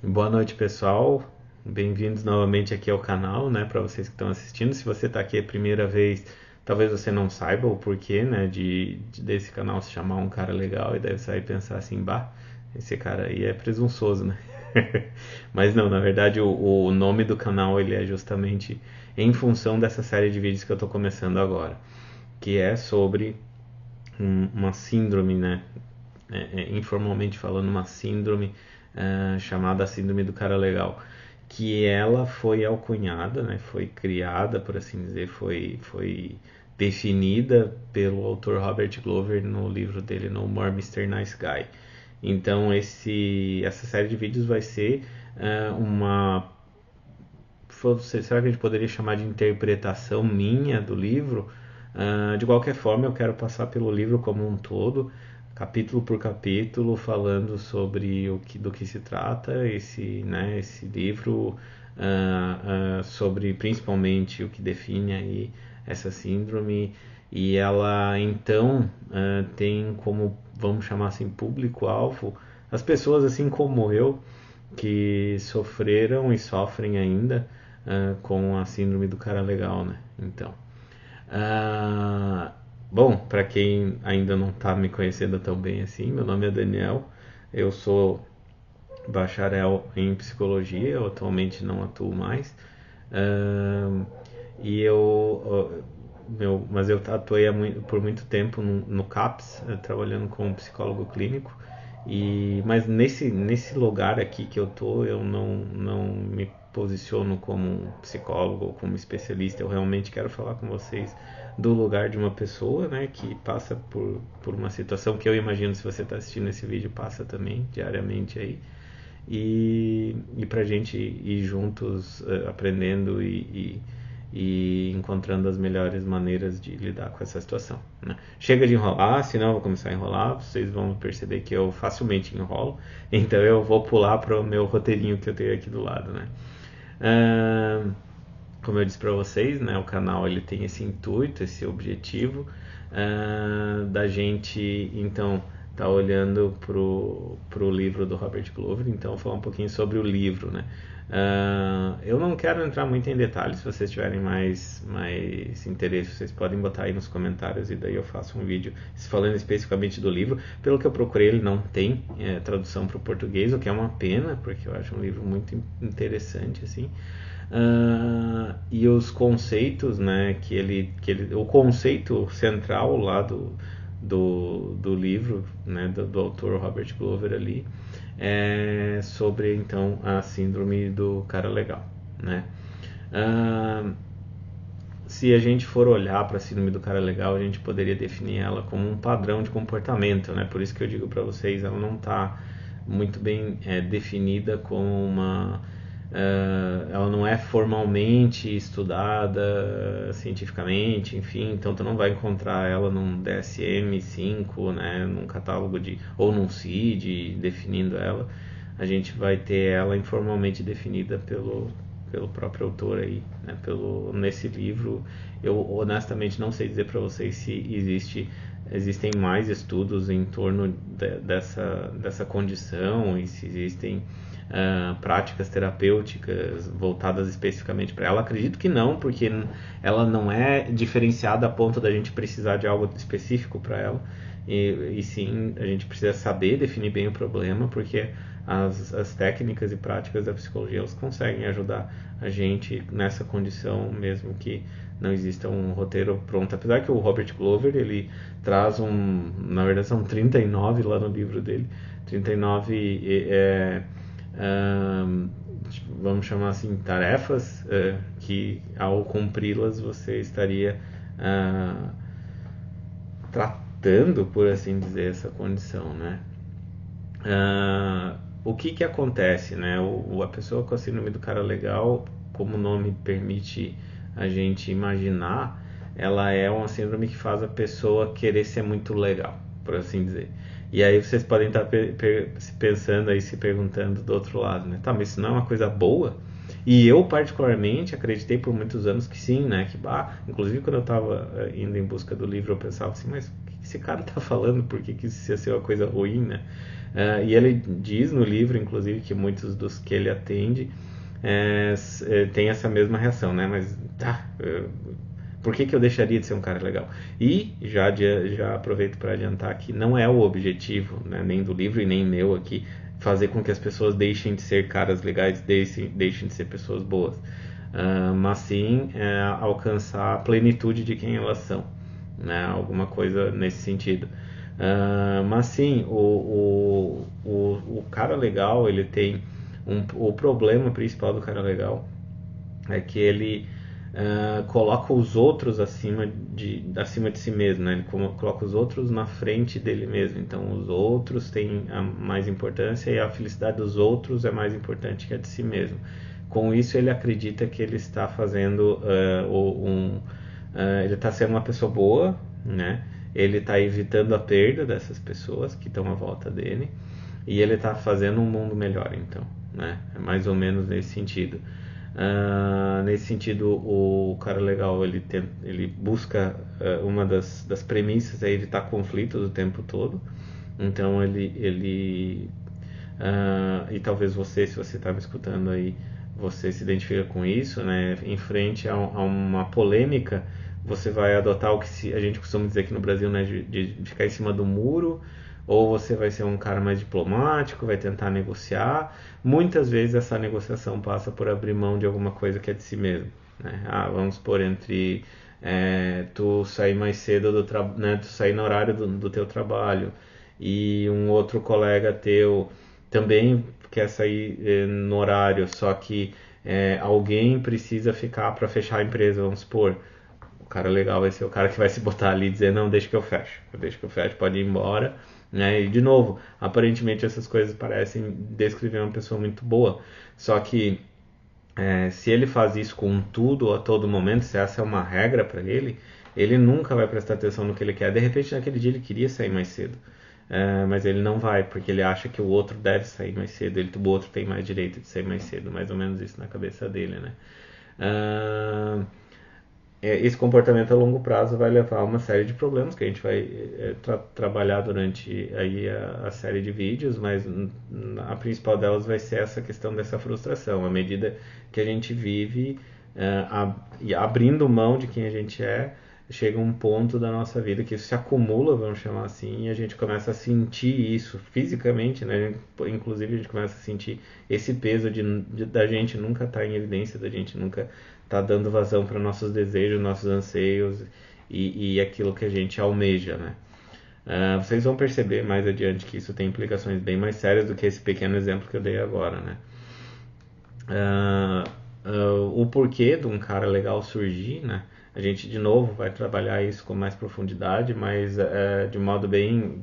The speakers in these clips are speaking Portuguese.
Boa noite, pessoal. Bem-vindos novamente aqui ao canal, né? Para vocês que estão assistindo. Se você está aqui a primeira vez, talvez você não saiba o porquê, né? Desse canal se chamar Um Cara Legal e deve sair pensar assim, bah, esse cara aí é presunçoso, né? Mas não, na verdade o nome do canal ele é justamente em função dessa série de vídeos que eu estou começando agora, que é sobre uma síndrome, né? Informalmente falando, uma síndrome chamada Síndrome do Cara Legal, que ela foi alcunhada, né, foi criada, por assim dizer, foi definida pelo autor Robert Glover no livro dele No More Mr. Nice Guy. Então essa série de vídeos vai ser uma, será que a gente poderia chamar de interpretação minha do livro? De qualquer forma, eu quero passar pelo livro como um todo, capítulo por capítulo, falando sobre do que se trata esse livro, sobre principalmente o que define aí essa síndrome. E ela então tem como, vamos chamar assim, público-alvo as pessoas assim como eu, que sofreram e sofrem ainda com a síndrome do cara legal, né? Então, ah, bom, para quem ainda não está me conhecendo tão bem assim, meu nome é Daniel, eu sou bacharel em psicologia, eu atualmente não atuo mais. Ah, e mas eu atuei por muito tempo no CAPS, trabalhando como psicólogo clínico. Mas nesse lugar aqui que eu tô, eu não me posiciono como um psicólogo ou como especialista. Eu realmente quero falar com vocês do lugar de uma pessoa, né, que passa por uma situação que eu imagino, se você está assistindo esse vídeo, passa também diariamente aí. E para a gente ir juntos aprendendo e encontrando as melhores maneiras de lidar com essa situação, né? Chega de enrolar, senão eu vou começar a enrolar, vocês vão perceber que eu facilmente enrolo, então eu vou pular para o meu roteirinho que eu tenho aqui do lado, né? Ah, como eu disse para vocês, né, o canal ele tem esse intuito, esse objetivo da gente então tá olhando pro livro do Robert Glover, então vou falar um pouquinho sobre o livro, né? Eu não quero entrar muito em detalhes. Se vocês tiverem mais interesse, vocês podem botar aí nos comentários e daí eu faço um vídeo falando especificamente do livro. Pelo que eu procurei, ele não tem tradução para o português, o que é uma pena, porque eu acho um livro muito interessante assim. E os conceitos, né, o conceito central lá do livro, né, do autor Robert Glover ali, é sobre então a síndrome do cara legal, né? Ah, Se a gente for olhar para a síndrome do cara legal, a gente poderia definir ela como um padrão de comportamento, né? Por isso que eu digo para vocês, ela não está muito bem definida como ela não é formalmente estudada cientificamente, enfim, então tu não vai encontrar ela num DSM-5, né, num catálogo ou num CID definindo ela. A gente vai ter ela informalmente definida pelo próprio autor aí, né, nesse livro. Eu honestamente não sei dizer para vocês se existem mais estudos em torno dessa condição e se existem práticas terapêuticas voltadas especificamente para ela. Acredito que não, porque ela não é diferenciada a ponto da gente precisar de algo específico para ela. E sim, a gente precisa saber definir bem o problema, porque as técnicas e práticas da psicologia elas conseguem ajudar a gente nessa condição, mesmo que não exista um roteiro pronto. Apesar que o Robert Glover ele traz na verdade são 39 lá no livro dele, 39 vamos chamar assim, tarefas que ao cumpri-las você estaria tratando, por assim dizer, essa condição, né? O que acontece, né? A pessoa com a síndrome do cara legal, como o nome permite a gente imaginar, ela é uma síndrome que faz a pessoa querer ser muito legal, por assim dizer. E aí vocês podem estar pensando aí, se perguntando do outro lado, né? Tá, mas isso não é uma coisa boa? E eu particularmente acreditei por muitos anos que sim, né? Que, inclusive quando eu estava indo em busca do livro eu pensava assim, mas o que esse cara está falando? Por que isso ia ser uma coisa ruim, né? E ele diz no livro, inclusive, que muitos dos que ele atende tem essa mesma reação, né? Mas por que eu deixaria de ser um cara legal? E já aproveito para adiantar que não é o objetivo, né, nem do livro e nem meu aqui, fazer com que as pessoas deixem de ser caras legais, deixem de ser pessoas boas, mas sim alcançar a plenitude de quem elas são, né? Alguma coisa nesse sentido. Mas sim, o cara legal, ele tem o problema principal do cara legal é que ele coloca os outros acima de si mesmo, né? Ele coloca os outros na frente dele mesmo. Então, os outros têm a mais importância e a felicidade dos outros é mais importante que a de si mesmo. Com isso, ele acredita que ele está fazendo ele está sendo uma pessoa boa, né? Ele está evitando a perda dessas pessoas que estão à volta dele e ele está fazendo um mundo melhor, então, né? É mais ou menos nesse sentido. Nesse sentido, o cara legal ele busca uma das premissas é evitar conflitos o tempo todo. Então e talvez você, se você está me escutando aí, você se identifica com isso, né? Em frente a uma polêmica, você vai adotar o que a gente costuma dizer aqui no Brasil, né? De ficar em cima do muro, ou você vai ser um cara mais diplomático, vai tentar negociar. Muitas vezes essa negociação passa por abrir mão de alguma coisa que é de si mesmo, né? Vamos por entre tu sair mais cedo né? Tu sair no horário do teu trabalho e um outro colega teu também quer sair no horário, só que alguém precisa ficar para fechar a empresa, vamos supor. O cara legal vai ser o cara que vai se botar ali e dizer, não, deixa que eu fecho, pode ir embora, né? E de novo, aparentemente essas coisas parecem descrever uma pessoa muito boa, só que se ele faz isso com tudo a todo momento, se essa é uma regra para ele, ele nunca vai prestar atenção no que ele quer. De repente, naquele dia ele queria sair mais cedo, mas ele não vai, porque ele acha que o outro deve sair mais cedo, o outro tem mais direito de sair mais cedo, mais ou menos isso na cabeça dele, né? Esse comportamento a longo prazo vai levar a uma série de problemas que a gente vai trabalhar durante aí a série de vídeos, mas a principal delas vai ser essa questão dessa frustração. À medida que a gente vive abrindo mão de quem a gente chega um ponto da nossa vida que isso se acumula, vamos chamar assim, e a gente começa a sentir isso fisicamente, né? Inclusive a gente começa a sentir esse peso da gente nunca estar em evidência, da gente nunca estar dando vazão para nossos desejos, nossos anseios e aquilo que a gente almeja, né? Vocês vão perceber mais adiante que isso tem implicações bem mais sérias do que esse pequeno exemplo que eu dei agora, né? O porquê de um cara legal surgir, né? A gente de novo vai trabalhar isso com mais profundidade, mas de modo bem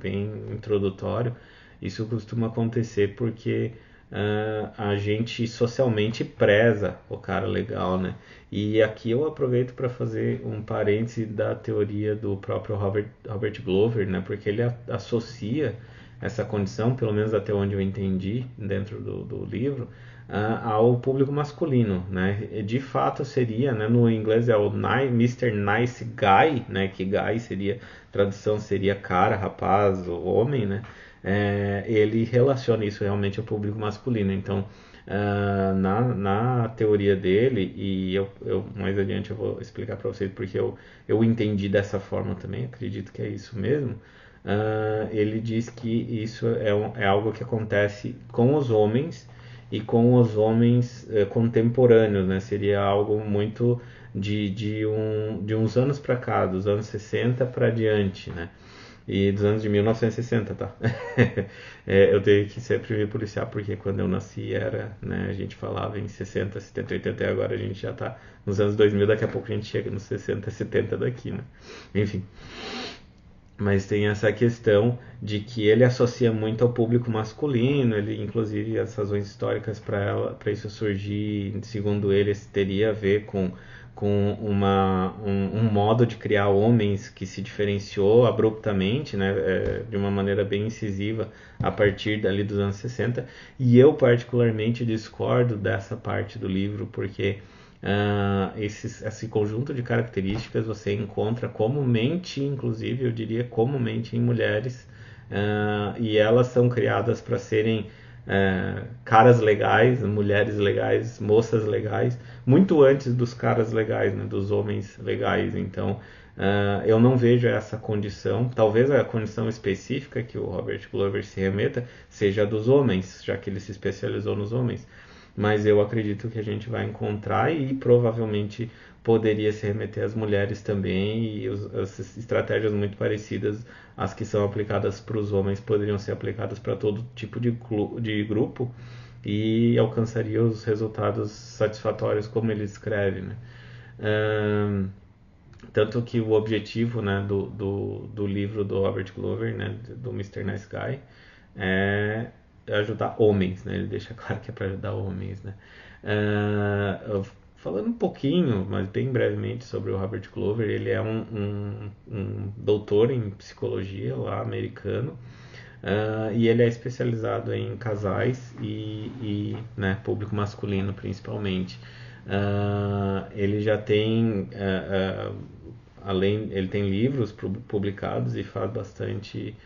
introdutório. Isso costuma acontecer porque a gente socialmente preza o cara legal, né? E aqui eu aproveito para fazer um parêntese da teoria do próprio Robert Glover, né? Porque ele associa essa condição, pelo menos até onde eu entendi dentro do livro, ao público masculino, né? De fato seria, né? No inglês é o Mr. Nice Guy, né? Que guy seria, tradução seria cara, rapaz, homem, né? Ele relaciona isso realmente ao público masculino. Então, na teoria dele, e eu mais adiante eu vou explicar para vocês porque eu entendi dessa forma também, acredito que é isso mesmo. Ele diz que isso é algo que acontece com os homens e com os homens contemporâneos, né? Seria algo muito de uns anos para cá, dos anos 60 para diante, né? E dos anos de 1960, tá? Eu tenho que sempre me policiar porque quando eu nasci né, a gente falava em 60, 70, 80 e agora a gente já tá nos anos 2000, daqui a pouco a gente chega nos 60, 70 daqui, né? Enfim. Mas tem essa questão de que ele associa muito ao público masculino, ele inclusive as razões históricas para isso surgir, segundo ele, teria a ver com com um modo de criar homens que se diferenciou abruptamente, né, de uma maneira bem incisiva a partir dali dos anos 60, e eu particularmente discordo dessa parte do livro, porque esse conjunto de características você encontra comumente, inclusive eu diria comumente em mulheres, e elas são criadas para serem caras legais, mulheres legais, moças legais, muito antes dos caras legais, né, dos homens legais. Então, eu não vejo essa condição. Talvez a condição específica que o Robert Glover se remeta seja a dos homens, já que ele se especializou nos homens. Mas eu acredito que a gente vai encontrar e provavelmente poderia se remeter às mulheres também, e as estratégias muito parecidas às que são aplicadas para os homens poderiam ser aplicadas para todo tipo de grupo e alcançaria os resultados satisfatórios como ele escreve, né? Tanto que o objetivo, né, do livro do Robert Glover, né, do Mr. Nice Guy, é ajudar homens, né? Ele deixa claro que é para ajudar homens, né? Falando um pouquinho, mas bem brevemente, sobre o Robert Glover, ele é um doutor em psicologia lá americano, e ele é especializado em casais né, público masculino principalmente. Ele já tem ele tem livros publicados e faz bastante.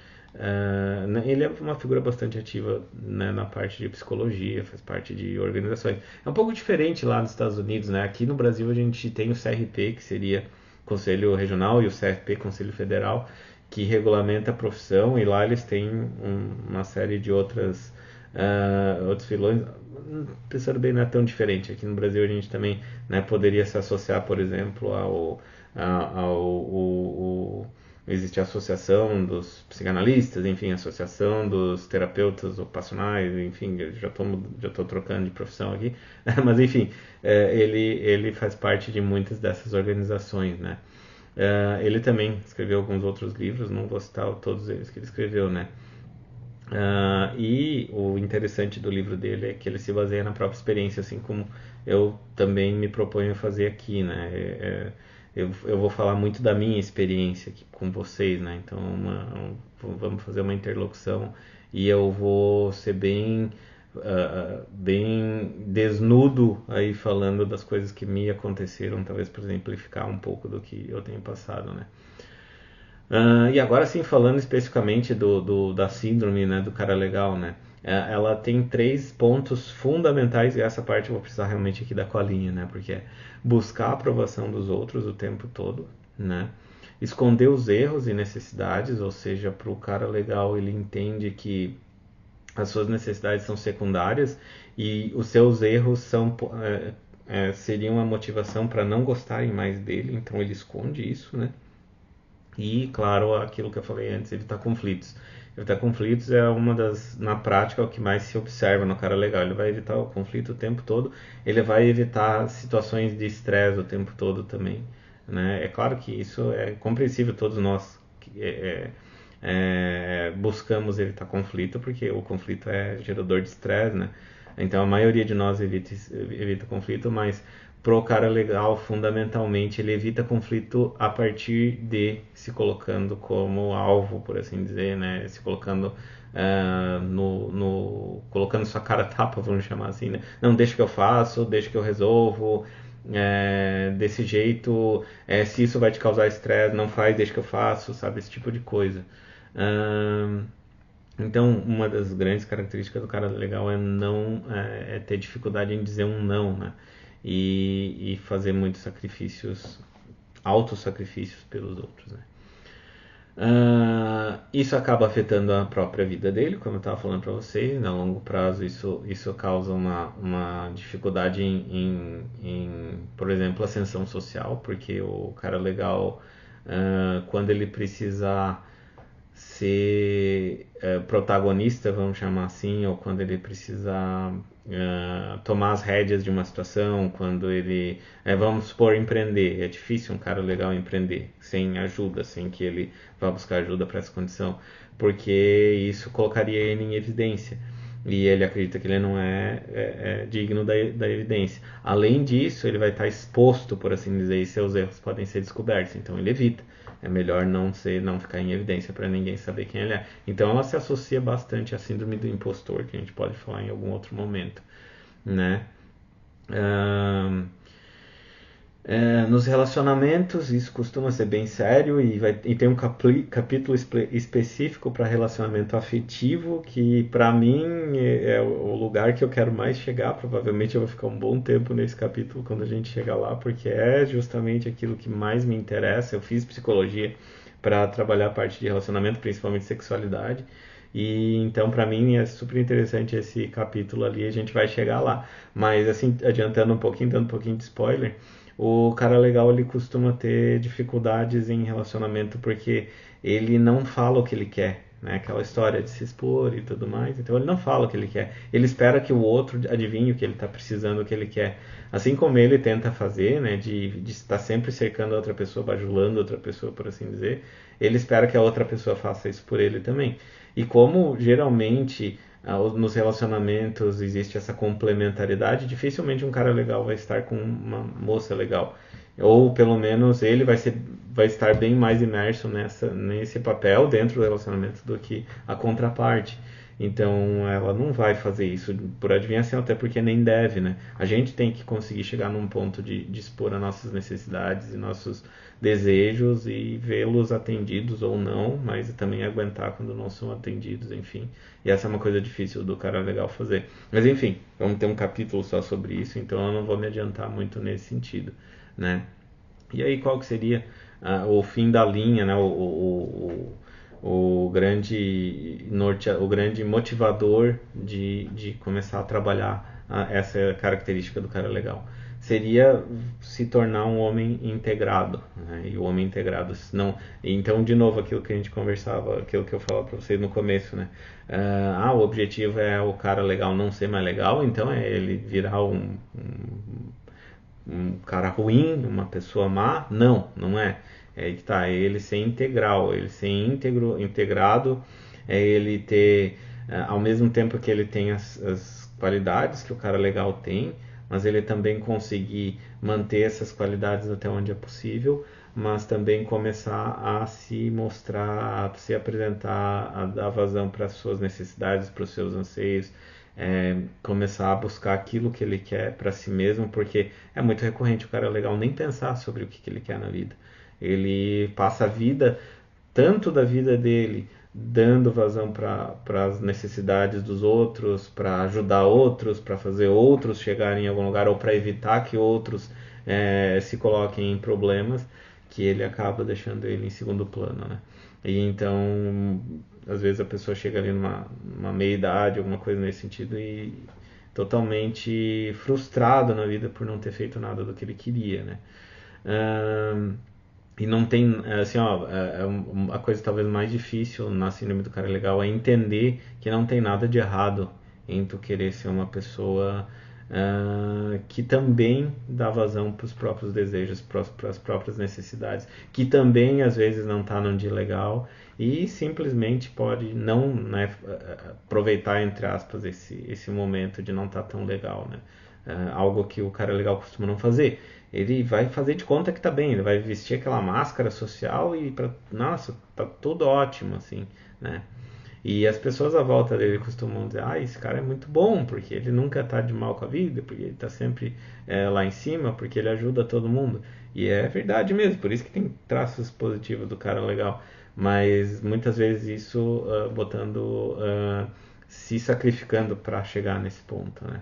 Ele é uma figura bastante ativa, né, na parte de psicologia, faz parte de organizações. É um pouco diferente lá nos Estados Unidos, né? Aqui no Brasil a gente tem o CRP, que seria Conselho Regional, e o CFP, Conselho Federal, que regulamenta a profissão, e lá eles têm uma série de outros filões. Pensando bem, não é tão diferente. Aqui no Brasil a gente também, né, poderia se associar, por exemplo, existe a associação dos psicanalistas, enfim, a associação dos terapeutas ocupacionais, enfim, eu já estou trocando de profissão aqui, mas enfim, ele faz parte de muitas dessas organizações, né? Ele também escreveu alguns outros livros, não vou citar todos eles que ele escreveu, né? E o interessante do livro dele é que ele se baseia na própria experiência, assim como eu também me proponho a fazer aqui, né? Eu vou falar muito da minha experiência aqui com vocês, né? Então vamos fazer uma interlocução e eu vou ser bem desnudo aí falando das coisas que me aconteceram, talvez para exemplificar um pouco do que eu tenho passado, né? E agora sim, falando especificamente da síndrome, né, do cara legal, né? Ela tem 3 pontos fundamentais, e essa parte eu vou precisar realmente aqui da colinha, né? Porque é buscar a aprovação dos outros o tempo todo, né? Esconder os erros e necessidades, ou seja, para o cara legal ele entende que as suas necessidades são secundárias e os seus erros seriam a motivação para não gostarem mais dele, então ele esconde isso, né? E, claro, aquilo que eu falei antes, evitar conflitos. Evitar conflitos é na prática, é o que mais se observa no cara legal. Ele vai evitar o conflito o tempo todo, ele vai evitar situações de estresse o tempo todo também, né? É claro que isso é compreensível, todos nós buscamos evitar conflito, porque o conflito é gerador de estresse, né? Então a maioria de nós evita conflito, mas pro cara legal, fundamentalmente, ele evita conflito a partir de se colocando como alvo, por assim dizer, né? Se colocando colocando sua cara a tapa, vamos chamar assim, né? Não, deixa que eu faço, deixa que eu resolvo, desse jeito, se isso vai te causar estresse, não faz, deixa que eu faço, sabe? Esse tipo de coisa. Então, uma das grandes características do cara legal é ter dificuldade em dizer um não, né? E fazer muitos sacrifícios, autossacrifícios pelos outros, né? Isso acaba afetando a própria vida dele, como eu estava falando para vocês. A longo prazo, isso causa uma dificuldade por exemplo, ascensão social, porque o cara legal, quando ele precisa ser protagonista, vamos chamar assim, ou quando ele precisa tomar as rédeas de uma situação, quando ele, vamos supor, empreender. É difícil um cara legal empreender sem ajuda, sem que ele vá buscar ajuda para essa condição, porque isso colocaria ele em evidência. E ele acredita que ele não é digno da evidência. Além disso, ele vai estar exposto, por assim dizer, e seus erros podem ser descobertos. Então ele evita. É melhor não ficar em evidência para ninguém saber quem ele é. Então ela se associa bastante à síndrome do impostor, que a gente pode falar em algum outro momento, né? Ahn, Nos relacionamentos, isso costuma ser bem sério e tem um capítulo específico para relacionamento afetivo, que para mim é o lugar que eu quero mais chegar. Provavelmente eu vou ficar um bom tempo nesse capítulo quando a gente chegar lá, porque é justamente aquilo que mais me interessa. Eu fiz psicologia para trabalhar a parte de relacionamento, principalmente sexualidade. E então para mim é super interessante esse capítulo ali, a gente vai chegar lá. Mas assim, adiantando um pouquinho, dando um pouquinho de spoiler, o cara legal ele costuma ter dificuldades em relacionamento porque ele não fala o que ele quer, né? Aquela história de se expor e tudo mais. Então ele não fala o que ele quer. Ele espera que o outro adivinhe o que ele está precisando, o que ele quer. Assim como ele tenta fazer, né? De estar sempre cercando a outra pessoa, bajulando a outra pessoa, por assim dizer. Ele espera que a outra pessoa faça isso por ele também. E como geralmente nos relacionamentos existe essa complementariedade, dificilmente um cara legal vai estar com uma moça legal. Ou pelo menos ele vai estar bem mais imerso nesse papel dentro do relacionamento do que a contraparte. Então ela não vai fazer isso por adivinhação, até porque nem deve, né? A gente tem que conseguir chegar num ponto de expor as nossas necessidades e nossos desejos e vê-los atendidos ou não, mas também aguentar quando não são atendidos, enfim. E essa é uma coisa difícil do cara legal fazer. Mas enfim, vamos ter um capítulo só sobre isso, então eu não vou me adiantar muito nesse sentido, né? E aí qual que seria o fim da linha, né? O grande norte, o grande motivador de começar a trabalhar essa característica do cara legal seria se tornar um homem integrado, né? E o homem integrado não, então de novo aquilo que a gente conversava, aquilo que eu falava para vocês no começo, né? O objetivo é o cara legal não ser mais legal, então é ele virar um cara ruim, uma pessoa má? Não, não é. É aí que tá, é ele ser integral, ele ser integrado, é ele ter, ao mesmo tempo que ele tem as qualidades que o cara legal tem, mas ele também conseguir manter essas qualidades até onde é possível, mas também começar a se mostrar, a se apresentar, a dar vazão para as suas necessidades, para os seus anseios, começar a buscar aquilo que ele quer para si mesmo, porque é muito recorrente o cara legal nem pensar sobre o que ele quer na vida. Ele passa a vida, tanto da vida dele, dando vazão para as necessidades dos outros, para ajudar outros, para fazer outros chegarem em algum lugar ou para evitar que outros se coloquem em problemas, que ele acaba deixando ele em segundo plano, né? E então, às vezes a pessoa chega ali numa meia-idade, alguma coisa nesse sentido, e totalmente frustrado na vida por não ter feito nada do que ele queria, né? Ahn, e não tem, assim, ó, a coisa talvez mais difícil na síndrome do cara legal é entender que não tem nada de errado em tu querer ser uma pessoa que também dá vazão para os próprios desejos, para as próprias necessidades, que também às vezes não está num dia legal e simplesmente pode não, né, aproveitar, entre aspas, esse momento de não estar tão legal, né? Algo que o cara legal costuma não fazer. Ele vai fazer de conta que tá bem, ele vai vestir aquela máscara social e nossa, tá tudo ótimo, assim, né? E as pessoas à volta dele costumam dizer, esse cara é muito bom, porque ele nunca tá de mal com a vida, porque ele tá sempre lá em cima, porque ele ajuda todo mundo. E é verdade mesmo, por isso que tem traços positivos do cara legal. Mas muitas vezes isso se sacrificando para chegar nesse ponto, né?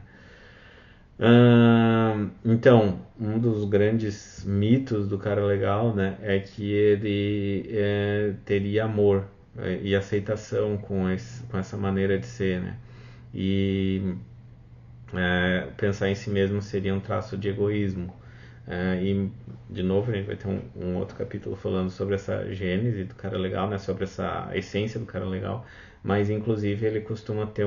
Então, um dos grandes mitos do cara legal, né, é que ele teria amor e aceitação com essa maneira de ser, né? E pensar em si mesmo seria um traço de egoísmo. E, de novo, a gente vai ter um outro capítulo falando sobre essa gênese do cara legal, né, sobre essa essência do cara legal, mas, inclusive, ele costuma ter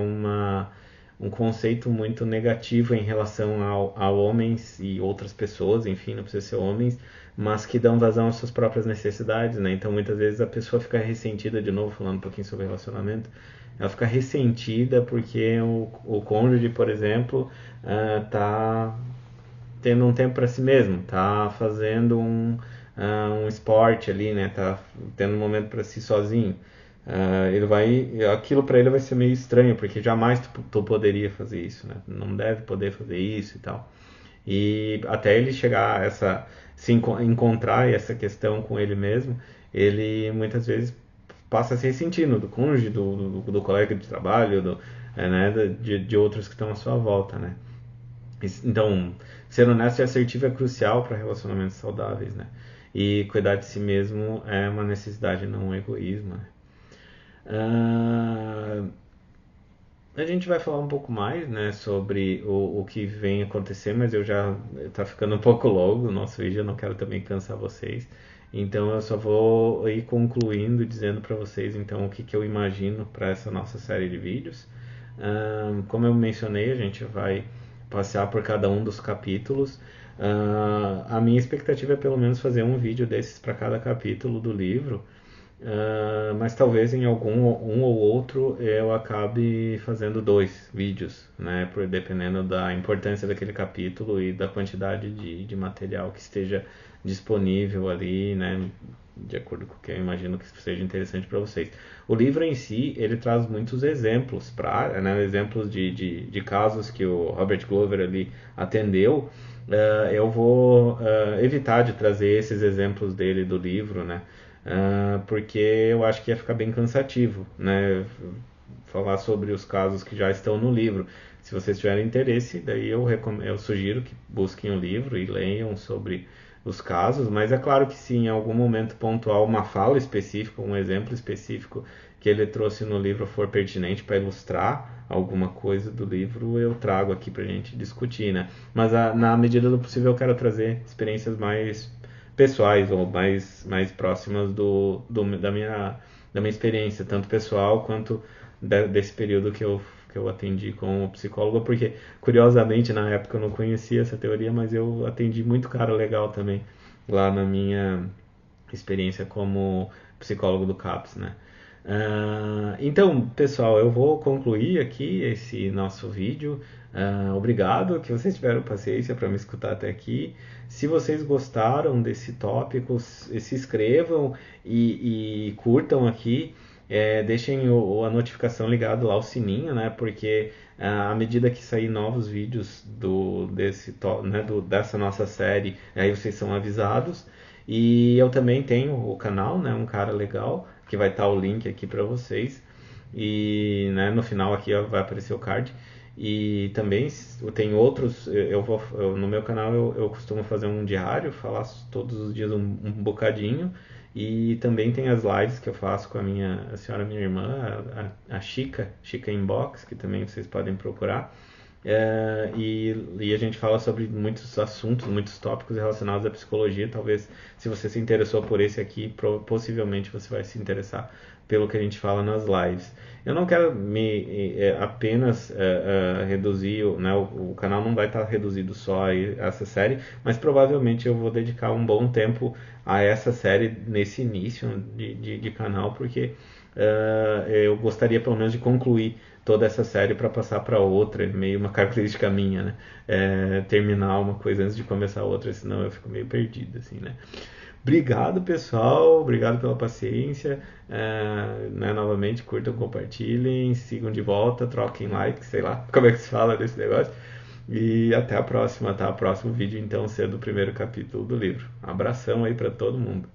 um conceito muito negativo em relação a homens e outras pessoas, enfim, não precisa ser homens, mas que dão vazão às suas próprias necessidades, né? Então muitas vezes a pessoa fica ressentida, de novo falando um pouquinho sobre relacionamento, ela fica ressentida porque o cônjuge, por exemplo, tá tendo um tempo para si mesmo, tá fazendo um esporte ali, né? Tá tendo um momento para si sozinho. Ele vai, aquilo para ele vai ser meio estranho, porque jamais tu poderia fazer isso, né? Não deve poder fazer isso e tal. E até ele chegar a encontrar essa questão com ele mesmo, ele muitas vezes passa a se ressentindo do cônjuge, do colega de trabalho, né, de outros que estão à sua volta, né? Então, ser honesto e assertivo é crucial para relacionamentos saudáveis, né? E cuidar de si mesmo é uma necessidade, não um egoísmo, né? Ah, a gente vai falar um pouco mais, né, sobre o que vem acontecer, mas tá ficando um pouco longo o nosso vídeo, eu não quero também cansar vocês. Então eu só vou ir concluindo dizendo para vocês então o que, que eu imagino para essa nossa série de vídeos. Como eu mencionei, a gente vai passear por cada um dos capítulos. A minha expectativa é pelo menos fazer um vídeo desses para cada capítulo do livro. Mas talvez em um ou outro eu acabe fazendo 2 vídeos, né? Dependendo da importância daquele capítulo e da quantidade de material que esteja disponível ali, né? De acordo com o que eu imagino que seja interessante para vocês. O livro em si, ele traz muitos exemplos, né? Exemplos de casos que o Robert Glover ali atendeu. Eu vou evitar de trazer esses exemplos dele do livro, né? Porque eu acho que ia ficar bem cansativo, né? Falar sobre os casos que já estão no livro. Se vocês tiverem interesse, daí eu sugiro que busquem o livro e leiam sobre os casos, mas é claro que se em algum momento pontual uma fala específica, um exemplo específico que ele trouxe no livro for pertinente para ilustrar alguma coisa do livro, eu trago aqui para a gente discutir, né? Mas na medida do possível eu quero trazer experiências mais pessoais ou mais próximas da minha experiência, tanto pessoal quanto desse período que eu atendi com o psicólogo, porque curiosamente na época eu não conhecia essa teoria, mas eu atendi muito cara legal também lá na minha experiência como psicólogo do CAPS, né? Então, pessoal, eu vou concluir aqui esse nosso vídeo. Obrigado que vocês tiveram paciência para me escutar até aqui. Se vocês gostaram desse tópico, se inscrevam e curtam aqui. Deixem a notificação ligada lá, o sininho, né? Porque à medida que sair novos vídeos dessa nossa série, aí vocês são avisados. E eu também tenho o canal, né? Um cara legal, que vai estar o link aqui para vocês. E né, no final aqui vai aparecer o card. E também eu tenho outros, no meu canal eu costumo fazer um diário, falar todos os dias um bocadinho. E também tem as lives que eu faço com a senhora, minha irmã, a Chica Inbox, que também vocês podem procurar. E a gente fala sobre muitos assuntos, muitos tópicos relacionados à psicologia. Talvez, se você se interessou por esse aqui, possivelmente você vai se interessar pelo que a gente fala nas lives. Eu não quero apenas reduzir, né, o canal não vai estar reduzido só a essa série, mas provavelmente eu vou dedicar um bom tempo a essa série nesse início de canal, porque eu gostaria pelo menos de concluir toda essa série para passar para outra, meio uma característica minha, né? Terminar uma coisa antes de começar outra, senão eu fico meio perdido, assim, né? Obrigado, pessoal. Obrigado pela paciência. Né, novamente, curtam, compartilhem, sigam de volta, troquem like, sei lá como é que se fala desse negócio. E até a próxima, tá? O próximo vídeo, então, ser do primeiro capítulo do livro. Abração aí para todo mundo.